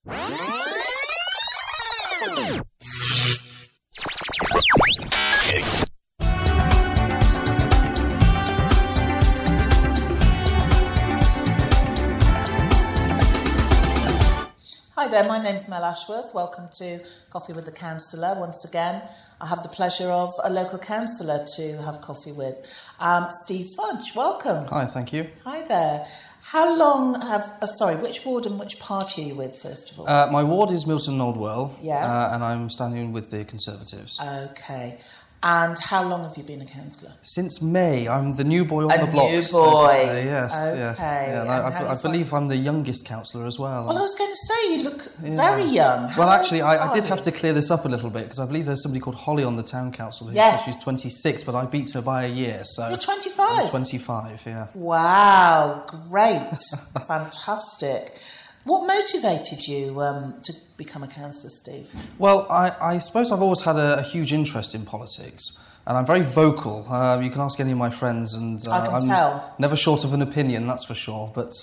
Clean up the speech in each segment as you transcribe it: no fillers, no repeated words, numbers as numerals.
Hi there, my name's Mel Ashworth. Welcome to Coffee with the Councillor. Once again, I have the pleasure of a local councillor to have coffee with. Steve Fudge, welcome. Hi, thank you. Hi there. How long which ward and which party are you with, first of all? My ward is Milton Oldwell, yeah. And I'm standing with the Conservatives. Okay. And how long have you been a councillor? Since May. I'm the new boy on the block. New boy. So to say. Yes. Okay. Yes. Yeah, and I believe I'm the youngest councillor as well. Well, I was going to say, you look very young. Well, actually, I did have to clear this up a little bit, because I believe there's somebody called Holly on the town council who says she's 26, but I beat her by a year. So you're 25? I'm 25, yeah. Wow, great. Fantastic. What motivated you to become a councillor, Steve? Well, I suppose I've always had a huge interest in politics, and I'm very vocal. You can ask any of my friends, and I can tell. Never short of an opinion, that's for sure. But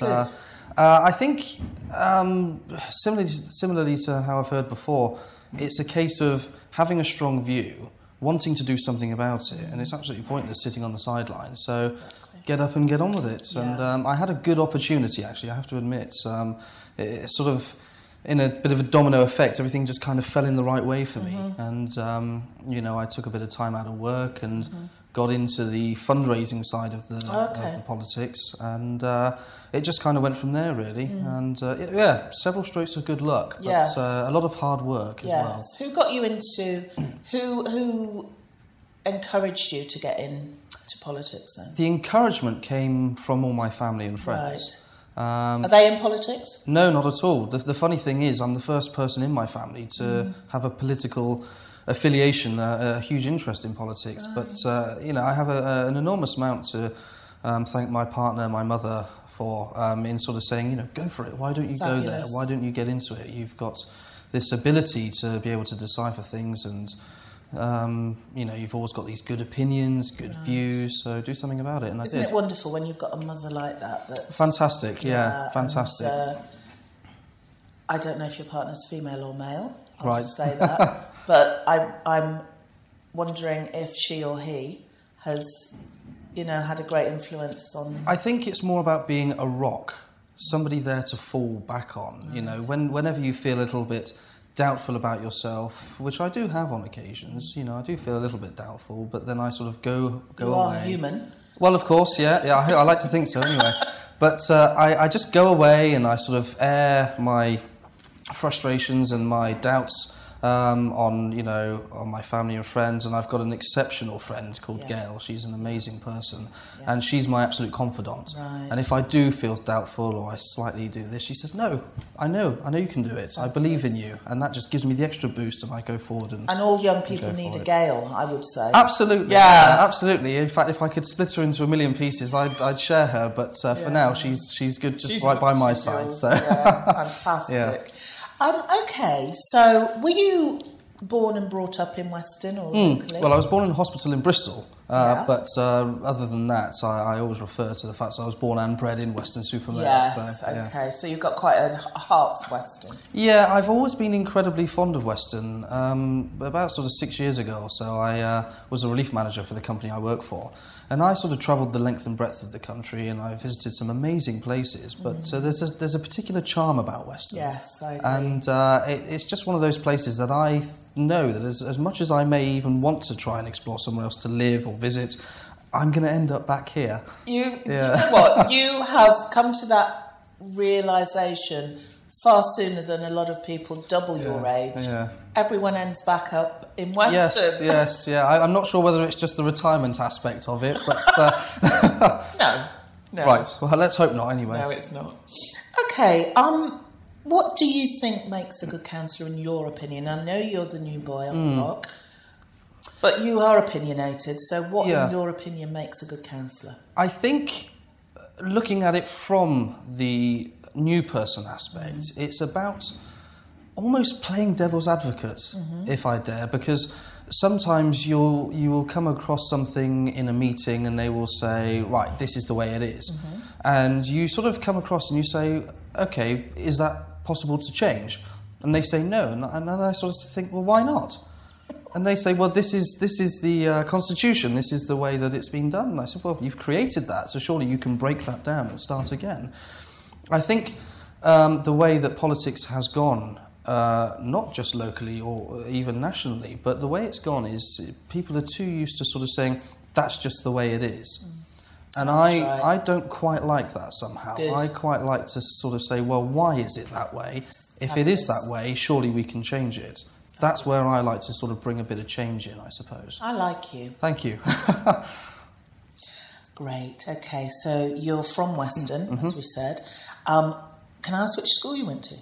I think, similarly to how I've heard before, it's a case of having a strong view, wanting to do something about it, and it's absolutely pointless sitting on the sidelines. So get up and get on with it. Yeah. And I had a good opportunity, actually, I have to admit. It sort of, in a bit of a domino effect, everything just kind of fell in the right way for me. And, I took a bit of time out of work and got into the fundraising side of the politics. And it just kind of went from there, really. And, several strokes of good luck. But a lot of hard work as well. Who got you into... Who encouraged you to get into politics, then? The encouragement came from all my family and friends. Right. Are they in politics? No, not at all. The funny thing is, I'm the first person in my family to have a political affiliation, a huge interest in politics. Right. But, I have an enormous amount to thank my partner, my mother, for in sort of saying, go for it. Why don't you go there? Why don't you get into it? You've got this ability to be able to decipher things, and you've always got these good opinions, good views, so do something about it, and Isn't it wonderful when you've got a mother like that? Fantastic, fantastic. And, I don't know if your partner's female or male, I'll just say that, but I'm wondering if she or he has, had a great influence on... I think it's more about being a rock, somebody there to fall back on, whenever you feel a little bit doubtful about yourself, which I do have on occasions. I do feel a little bit doubtful, but then I sort of go you away. You are human. Well, of course, yeah. I like to think so anyway. But I just go away and I sort of air my frustrations and my doubts on my family and friends, and I've got an exceptional friend called Gail. She's an amazing person, and she's my absolute confidant. Right. And if I do feel doubtful or I slightly do this, she says, "No, I know you can do it. I believe in you," and that just gives me the extra boost, and I go forward. And all young people need a Gail, I would say. Absolutely, yeah, absolutely. In fact, if I could split her into a million pieces, I'd share her. But for now, she's good, just right by my side. Yours. So fantastic. Yeah. Okay, so were you born and brought up in Weston or locally? Well, I was born in a hospital in Bristol, but other than that, I always refer to the fact that I was born and bred in Weston-super-Mare. Yes, so, okay, so you've got quite a heart for Weston. Yeah, I've always been incredibly fond of Weston. About sort of 6 years ago or so, I was a relief manager for the company I work for. And I sort of travelled the length and breadth of the country, and I visited some amazing places. But there's a particular charm about Weston. Yes, I agree. And it's just one of those places that I know that as much as I may even want to try and explore somewhere else to live or visit, I'm going to end up back here. You know what? You have come to that realisation far sooner than a lot of people double your age. Yeah. Everyone ends back up in Weston. Yes. I'm not sure whether it's just the retirement aspect of it, but... No. Right, well, let's hope not anyway. No, it's not. Okay, what do you think makes a good councillor in your opinion? I know you're the new boy on the block, but you are opinionated, so what in your opinion makes a good councillor? I think, looking at it from the new person aspect, it's about almost playing devil's advocate, if I dare, because sometimes you will come across something in a meeting and they will say, right, this is the way it is. And you sort of come across and you say, okay, is that possible to change? And they say no, and then I sort of think, well, why not? And they say, well, this is the Constitution, this is the way that it's been done. And I said, well, you've created that, so surely you can break that down and start again. I think the way that politics has gone, not just locally or even nationally, but the way it's gone is people are too used to sort of saying, that's just the way it is. And I don't quite like that somehow. Good. I quite like to sort of say, well, why is it that way? If it is that way, surely we can change it. That's where I like to sort of bring a bit of change in, I suppose. I like you. Thank you. Great. Okay, so you're from Weston, as we said. Can I ask which school you went to?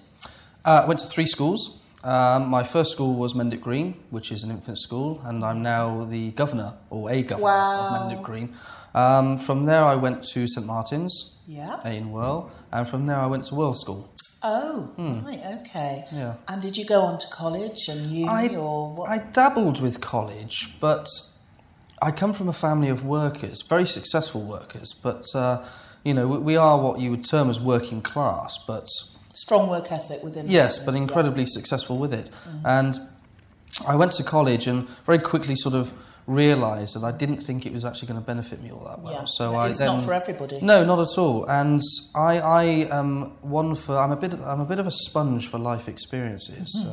I went to 3 schools. My first school was Mendip Green, which is an infant school, and I'm now the governor, or a governor of Mendip Green. From there I went to St Martin's in Wirral, and from there I went to Wirral School. Oh, right, okay. Yeah. And did you go on to college and uni or what? I dabbled with college, but I come from a family of workers, very successful workers, but, you know, we are what you would term as working class, but... Strong work ethic within... Yes, but incredibly successful with it. And I went to college and very quickly sort of realised that I didn't think it was actually going to benefit me all that well. Yeah. So It's not for everybody. No, not at all. And I am one for... I'm a bit of a sponge for life experiences.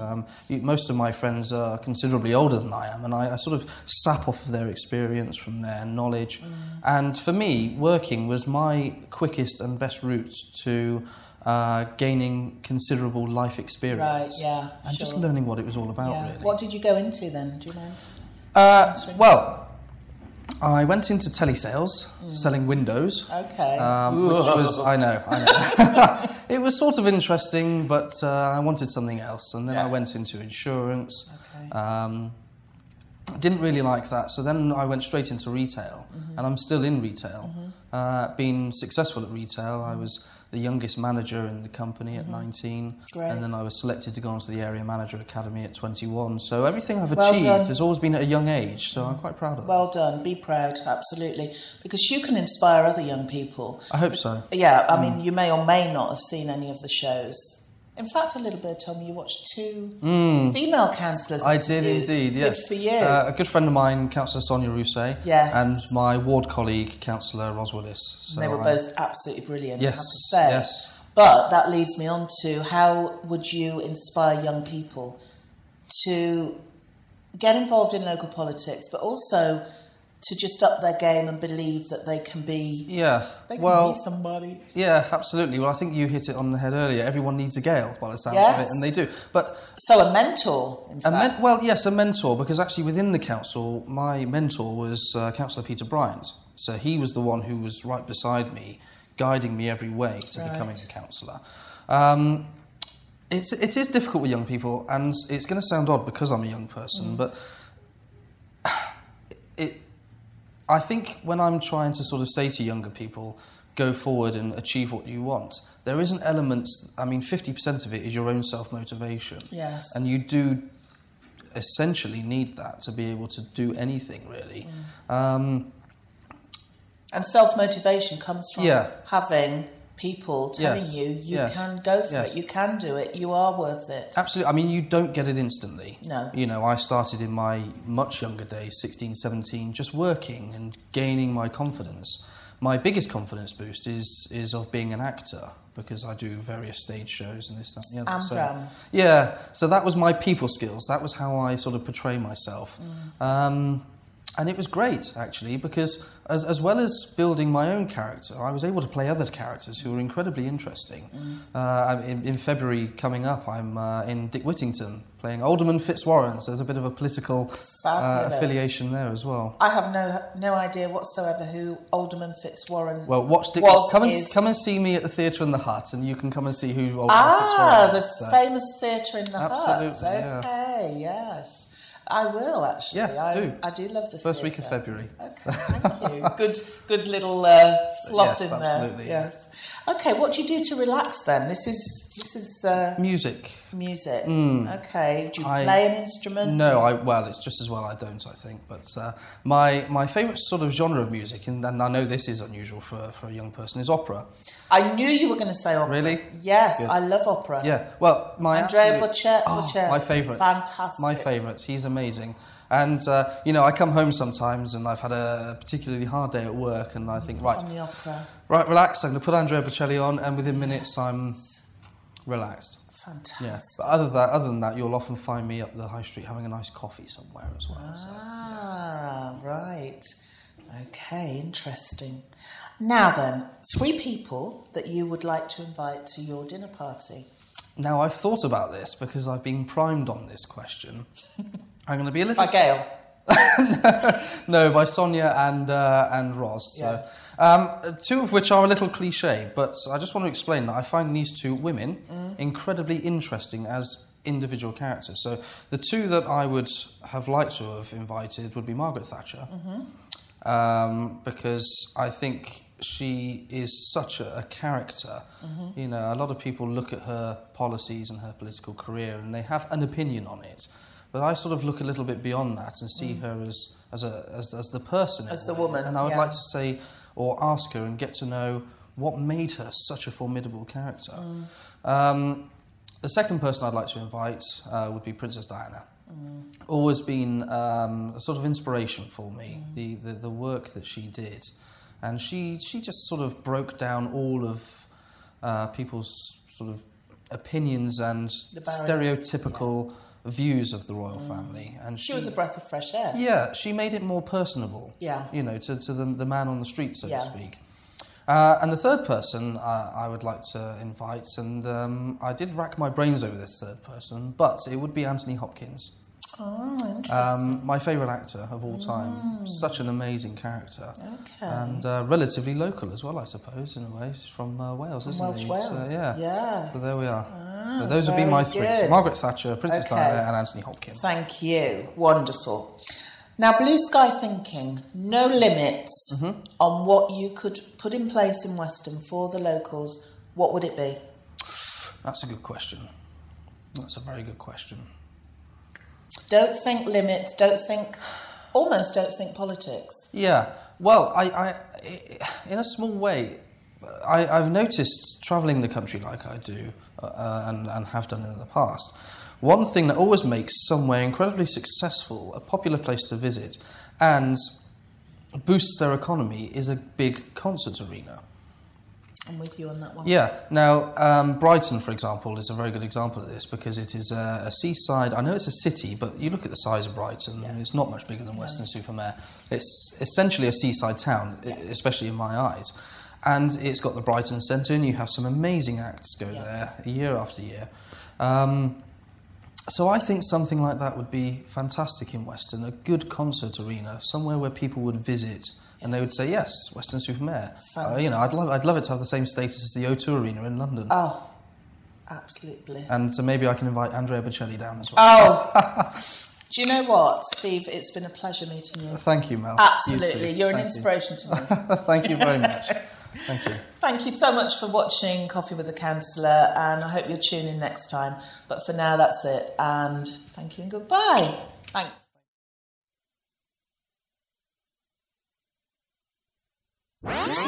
Most of my friends are considerably older than I am, and I sort of sap off of their experience from their knowledge. And for me, working was my quickest and best route to gaining considerable life experience. Right, yeah. And just learning what it was all about, really. What did you go into then? Do you mind? Well, I went into telesales, selling windows. Okay. Which was, I know. It was sort of interesting, but I wanted something else. And then I went into insurance. Okay. Didn't really like that, so then I went straight into retail, and I'm still in retail. Been successful at retail. I was the youngest manager in the company at 19, and then I was selected to go on to the area manager academy at 21. So everything I've achieved has always been at a young age, so I'm quite proud of that. Well done, be proud, absolutely, because you can inspire other young people. I hope so. Yeah, I mean, you may or may not have seen any of the shows. In fact, a little bit told me you watched 2 female councillors. I did indeed, yes. Good for you. A good friend of mine, Councillor Sonia Rousset, and my ward colleague, Councillor Ros Willis. So they were both absolutely brilliant, yes, I have to say. Yes. But that leads me on to how would you inspire young people to get involved in local politics, but also to just up their game and believe that they can be be somebody. Yeah, absolutely. Well, I think you hit it on the head earlier. Everyone needs a Gael, by the sounds of it, and they do. But so a mentor, in fact. Well, yes, a mentor, because actually within the council, my mentor was Councillor Peter Bryant. So he was the one who was right beside me, guiding me every way to becoming a councillor. It is difficult with young people, and it's going to sound odd because I'm a young person, but I think when I'm trying to sort of say to younger people, go forward and achieve what you want, there is an element, 50% of it is your own self-motivation. Yes. And you do essentially need that to be able to do anything, really. And self-motivation comes from having people telling you can go for it, you can do it, you are worth it. Absolutely. I mean, you don't get it instantly. No. You know, I started in my much younger days, 16, 17, just working and gaining my confidence. My biggest confidence boost is of being an actor, because I do various stage shows and this, that, and the other. Drama. Yeah, so that was my people skills. That was how I sort of portray myself. And it was great, actually, because as well as building my own character, I was able to play other characters who were incredibly interesting. In February coming up, I'm in Dick Whittington, playing Alderman Fitzwarren, so there's a bit of a political affiliation there as well. I have no idea whatsoever who Alderman Fitzwarren Well, watch Dick. Come and see me at the Theatre in the Hut, and you can come and see who Alderman Fitzwarren is. The famous Theatre in the Hut. Absolutely, okay, yes. I will, actually. Yeah, I do love the First week of February. Okay, thank you. Good little slot in there. Absolutely, yes. Okay, what do you do to relax then? This is music. Music. Okay. Do you play an instrument? No, well, it's just as well I don't, I think. But my favourite sort of genre of music, and I know this is unusual for a young person, is opera. I knew you were going to say opera. Really? Yes, Good. I love opera. Yeah, well, Andrea Bocelli. My favourite. Fantastic. My favourite. He's amazing. And, I come home sometimes and I've had a particularly hard day at work and I think, right, on the opera. Right, relax, I'm going to put Andrea Bocelli on and within minutes I'm relaxed. Fantastic. Yeah, but other than that, you'll often find me up the high street having a nice coffee somewhere as well. Right. Okay, interesting. Now then, 3 people that you would like to invite to your dinner party. Now, I've thought about this because I've been primed on this question. I'm going to be a little... By Gail? No, by Sonia and Roz. Yes. So, 2 of which are a little cliche, but I just want to explain that I find these 2 women incredibly interesting as individual characters. So the 2 that I would have liked to have invited would be Margaret Thatcher, because I think she is such a character. You know, a lot of people look at her policies and her political career and they have an opinion on it. But I sort of look a little bit beyond that and see her as the person. As the woman. And I would like to say, or ask her and get to know what made her such a formidable character. The second person I'd like to invite would be Princess Diana. Always been a sort of inspiration for me, the work that she did. And she just sort of broke down all of people's sort of opinions and stereotypical views of the royal family. And she was a breath of fresh air. Yeah, she made it more personable. Yeah. You know, to the man on the street, so to speak. And the third person I would like to invite, and I did rack my brains over this third person, but it would be Anthony Hopkins. Oh, interesting. My favourite actor of all time. Such an amazing character. Okay. And relatively local as well, I suppose, in a way. He's from Wales, isn't he? Wales. Yeah. So there we are. So those would be my 3. So Margaret Thatcher, Princess Diana and Anthony Hopkins. Thank you. Wonderful. Now, blue sky thinking, no limits on what you could put in place in Weston for the locals. What would it be? That's a good question. That's a very good question. Don't think limits, almost don't think politics. Yeah, well, I in a small way, I've noticed travelling the country like I do and have done in the past, one thing that always makes somewhere incredibly successful, a popular place to visit, and boosts their economy is a big concert arena. I'm with you on that one. Yeah. Now, Brighton, for example, is a very good example of this because it is a seaside. I know it's a city, but you look at the size of Brighton, and it's not much bigger than Weston-super-Mare. It's essentially a seaside town, especially in my eyes. And it's got the Brighton Centre, and you have some amazing acts go there year after year. So I think something like that would be fantastic in Weston, a good concert arena, somewhere where people would visit. And they would say, yes, Weston-super-Mare. I'd love it to have the same status as the O2 Arena in London. Oh, absolute bliss. And so maybe I can invite Andrea Bocelli down as well. Oh, do you know what, Steve? It's been a pleasure meeting you. Thank you, Mel. Absolutely. You're an inspiration to me. Thank you very much. Thank you. Thank you so much for watching Coffee with the Councillor, and I hope you'll tune in next time. But for now, that's it. And thank you and goodbye. Thanks. What?